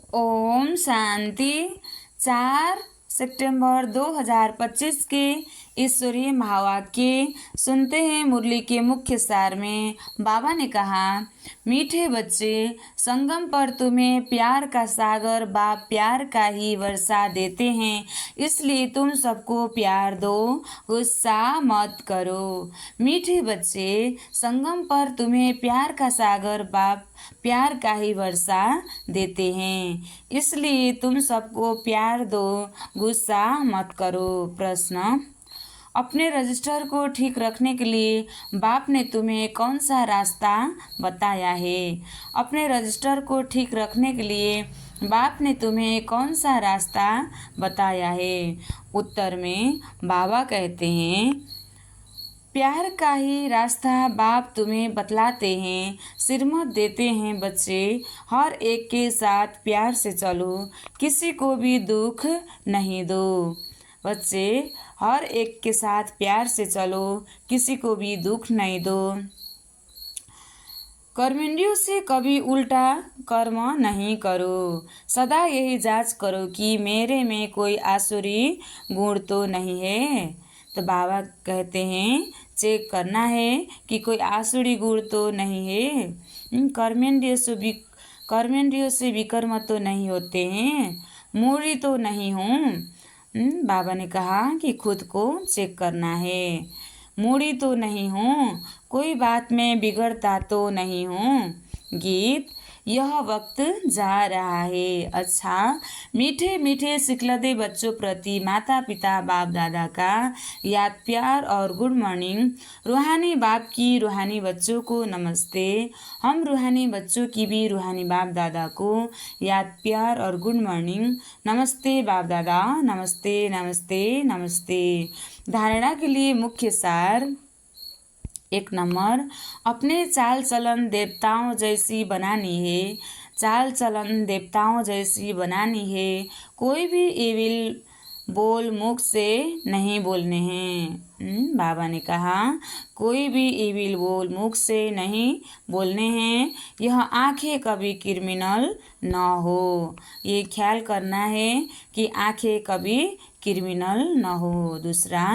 ओम शांति। 4 सितंबर 2025 के ईश्वरीय महावाक्य सुनते हैं। मुरली के मुख्य सार में बाबा ने कहा, मीठे बच्चे, संगम पर तुम्हें प्यार का सागर बाप प्यार का ही वर्षा देते हैं, इसलिए तुम सबको प्यार दो, गुस्सा मत करो। मीठे बच्चे, संगम पर तुम्हें प्यार का सागर बाप प्यार का ही वर्षा देते हैं, इसलिए तुम सबको प्यार दो, गुस्सा मत करो। प्रश्न, अपने रजिस्टर को ठीक रखने के लिए बाप ने तुम्हें कौन सा रास्ता बताया है? अपने रजिस्टर को ठीक रखने के लिए बाप ने तुम्हें कौन सा रास्ता बताया है? उत्तर में बाबा कहते हैं, प्यार का ही रास्ता बाप तुम्हें बतलाते हैं, सिरमत देते हैं। बच्चे, हर एक के साथ प्यार से चलो, किसी को भी दुख नहीं दो। बच्चे, हर एक के साथ प्यार से चलो, किसी को भी दुख नहीं दो। कर्मेंद्रियों से कभी उल्टा कर्म नहीं करो। सदा यही जांच करो कि मेरे में कोई आसुरी गुण तो नहीं है। तो बाबा कहते हैं, चेक करना है कि कोई आसुरी गुण तो नहीं है। कर्मेंद्रियों से विकर्म तो नहीं होते हैं, मूढ़ी तो नहीं हूँ। बाबा ने कहा कि खुद को चेक करना है। मूढ़ी तो नहीं हूँ, कोई बात में बिगड़ता तो नहीं हूँ। गीत, यह वक्त जा रहा है। अच्छा, मीठे मीठे सिखलते बच्चों प्रति माता पिता बाप दादा का याद प्यार और गुड मॉर्निंग। रूहानी बाप की रूहानी बच्चों को नमस्ते। हम रूहानी बच्चों की भी रूहानी बाप दादा को याद प्यार और गुड मॉर्निंग। नमस्ते बाप दादा, नमस्ते नमस्ते नमस्ते। धारणा के लिए मुख्य सार। 1 नंबर, अपने चाल चलन देवताओं जैसी बनानी है। चाल चलन देवताओं जैसी बनानी है। कोई भी इविल बोल मुख से नहीं बोलने हैं। बाबा ने कहा, कोई भी इविल बोल मुख से नहीं बोलने हैं। यह आंखें कभी क्रिमिनल न हो, ये ख्याल करना है कि आंखें कभी क्रिमिनल न हो। दूसरा,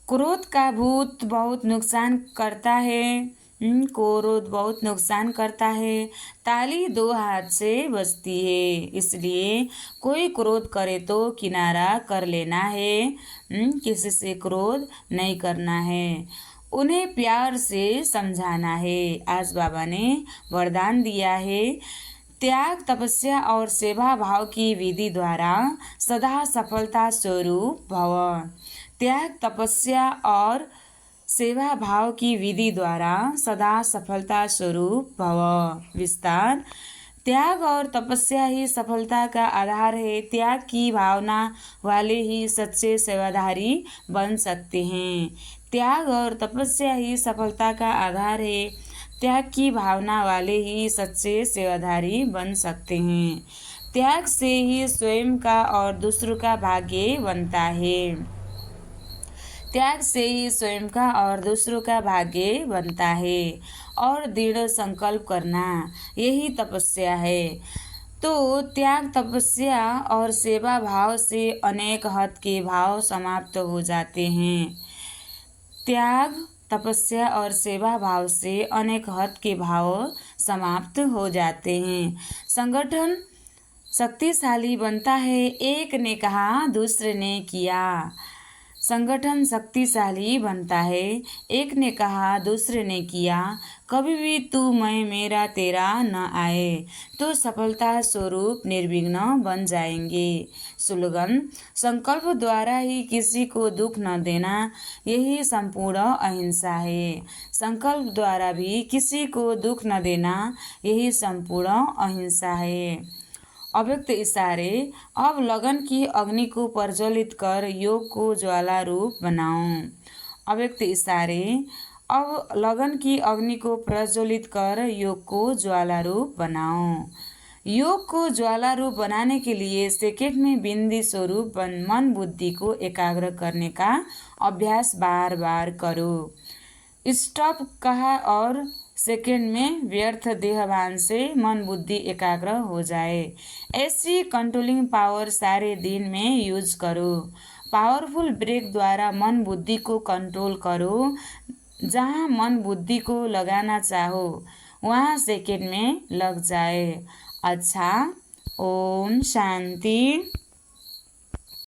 क्रोध का भूत बहुत नुकसान करता है। क्रोध बहुत नुकसान करता है। ताली 2 हाथ से बजती है, इसलिए कोई क्रोध करे तो किनारा कर लेना है। किसी से क्रोध नहीं करना है, उन्हें प्यार से समझाना है। आज बाबा ने वरदान दिया है, त्याग तपस्या और सेवा भाव की विधि द्वारा सदा सफलता स्वरूप भव। त्याग तपस्या और सेवा भाव की विधि द्वारा सदा सफलता स्वरूप भव। विस्तार, त्याग और तपस्या ही सफलता का आधार है। त्याग की भावना वाले ही सच्चे सेवाधारी बन सकते हैं। त्याग और तपस्या ही सफलता का आधार है। त्याग की भावना वाले ही सच्चे सेवाधारी बन सकते हैं। त्याग से ही स्वयं का और दूसरों का भाग्य बनता है। त्याग से ही स्वयं का और दूसरों का भाग्य बनता है। और दृढ़ संकल्प करना, यही तपस्या है। तो त्याग तपस्या और सेवा भाव से अनेक हद के भाव समाप्त हो जाते हैं। त्याग तपस्या और सेवा भाव से अनेक हद के भाव समाप्त हो जाते हैं। संगठन शक्तिशाली बनता है। एक ने कहा, दूसरे ने किया। संगठन शक्तिशाली बनता है। एक ने कहा, दूसरे ने किया। कभी भी तू मैं मेरा तेरा न आए तो सफलता स्वरूप निर्विघ्न बन जाएंगे। स्लोगन, संकल्प द्वारा ही किसी को दुख न देना, यही संपूर्ण अहिंसा है। संकल्प द्वारा भी किसी को दुख न देना, यही संपूर्ण अहिंसा है। अव्यक्त इशारे, अब लगन की अग्नि को प्रज्वलित कर योग को ज्वाला रूप बनाओ। अव्यक्त इशारे, अब लगन की अग्नि को प्रज्वलित कर योग को ज्वाला रूप बनाओ। योग को ज्वाला रूप बनाने के लिए सेकेंड में बिंदी स्वरूप मन बुद्धि को एकाग्र करने का अभ्यास बार बार करो। स्टॉप कहा और सेकंड में व्यर्थ देहभान से मन बुद्धि एकाग्र हो जाए। ऐसी कंट्रोलिंग पावर सारे दिन में यूज करो। पावरफुल ब्रेक द्वारा मन बुद्धि को कंट्रोल करो। जहाँ मन बुद्धि को लगाना चाहो वहाँ सेकंड में लग जाए। अच्छा, ओम शांति।